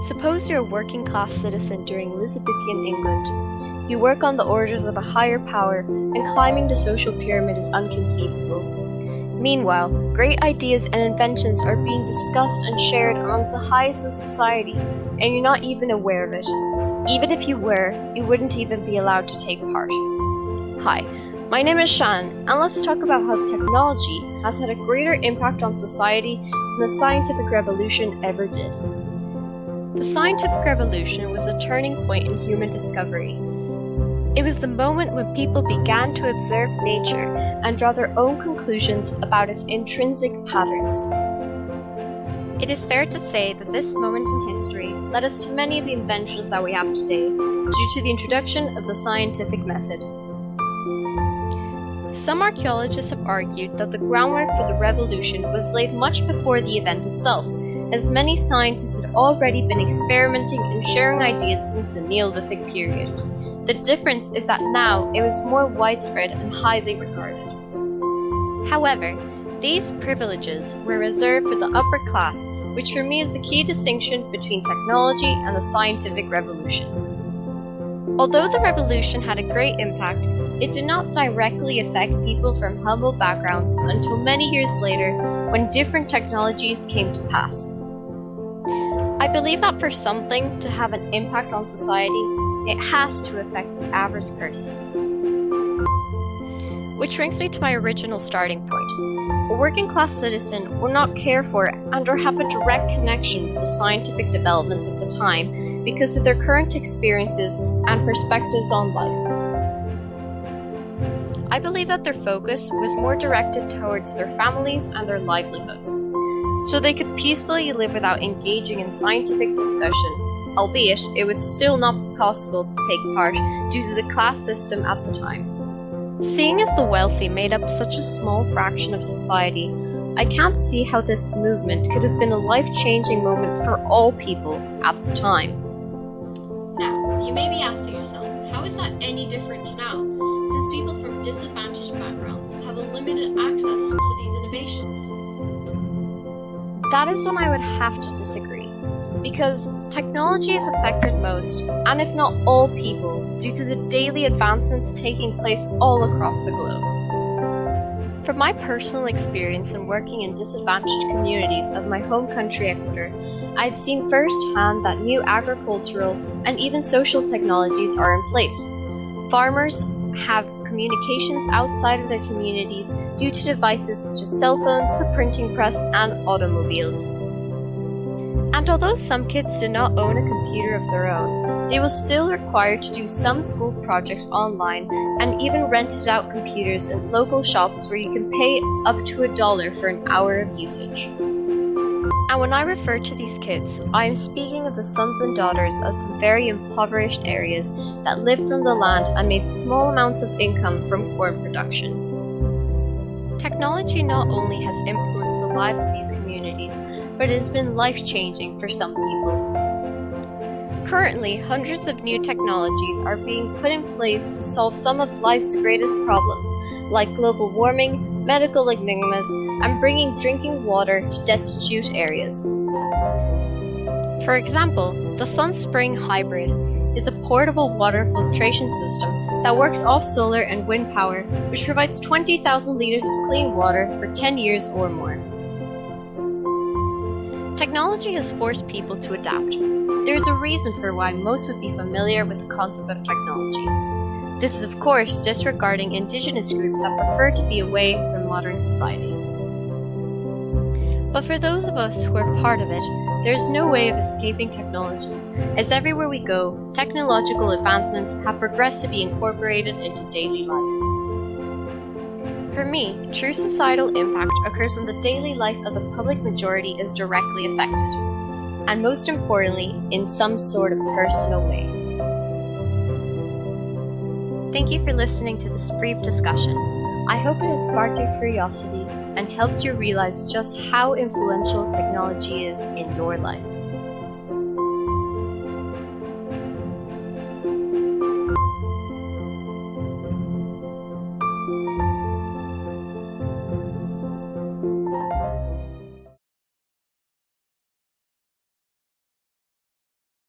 Suppose you're a working class citizen during Elizabethan England. You work on the orders of a higher power, and climbing the social pyramid is unconceivable. Meanwhile, great ideas and inventions are being discussed and shared among the highest of society, and you're not even aware of it. Even if you were, you wouldn't even be allowed to take part. Hi, my name is Shan, and let's talk about how technology has had a greater impact on society than the scientific revolution ever did. The scientific revolution was a turning point in human discovery. It was the moment when people began to observe nature and draw their own conclusions about its intrinsic patterns. It is fair to say that this moment in history led us to many of the inventions that we have today due to the introduction of the scientific method. Some archaeologists have argued that the groundwork for the revolution was laid much before the event itself, as many scientists had already been experimenting and sharing ideas since the Neolithic period. The difference is that now it was more widespread and highly regarded. However, these privileges were reserved for the upper class, which for me is the key distinction between technology and the scientific revolution. Although the revolution had a great impact, it did not directly affect people from humble backgrounds until many years later when different technologies came to pass. I believe that for something to have an impact on society, it has to affect the average person. Which brings me to my original starting point. A working class citizen will not care for and or have a direct connection with the scientific developments of the time because of their current experiences and perspectives on life. I believe that their focus was more directed towards their families and their livelihoods, so they could peacefully live without engaging in scientific discussion, albeit it would still not be possible to take part due to the class system at the time. Seeing as the wealthy made up such a small fraction of society, I can't see how this movement could have been a life-changing moment for all people at the time. Now, you may be asking yourself, how is that any different to now, since people from disadvantaged backgrounds have a limited access to these innovations? That is when I would have to disagree, because technology is affected most, and if not all people, due to the daily advancements taking place all across the globe. From my personal experience in working in disadvantaged communities of my home country, Ecuador, I've seen firsthand that new agricultural and even social technologies are in place. Farmers have communications outside of their communities due to devices such as cell phones, the printing press, and automobiles. And although some kids do not own a computer of their own, they will still require to do some school projects online and even rented out computers in local shops where you can pay up to $1 for an hour of usage. And when I refer to these kids, I am speaking of the sons and daughters of some very impoverished areas that lived from the land and made small amounts of income from corn production. Technology not only has influenced the lives of these communities, but it has been life-changing for some people. Currently, hundreds of new technologies are being put in place to solve some of life's greatest problems, like global warming, medical enigmas, and bringing drinking water to destitute areas. For example, the SunSpring Hybrid is a portable water filtration system that works off solar and wind power, which provides 20,000 liters of clean water for 10 years or more. Technology has forced people to adapt. There is a reason for why most would be familiar with the concept of technology. This is, of course, disregarding indigenous groups that prefer to be away from modern society. But for those of us who are part of it, there is no way of escaping technology, as everywhere we go, technological advancements have progressed to be incorporated into daily life. For me, true societal impact occurs when the daily life of the public majority is directly affected, and most importantly, in some sort of personal way. Thank you for listening to this brief discussion. I hope it has sparked your curiosity and helped you realize just how influential technology is in your life.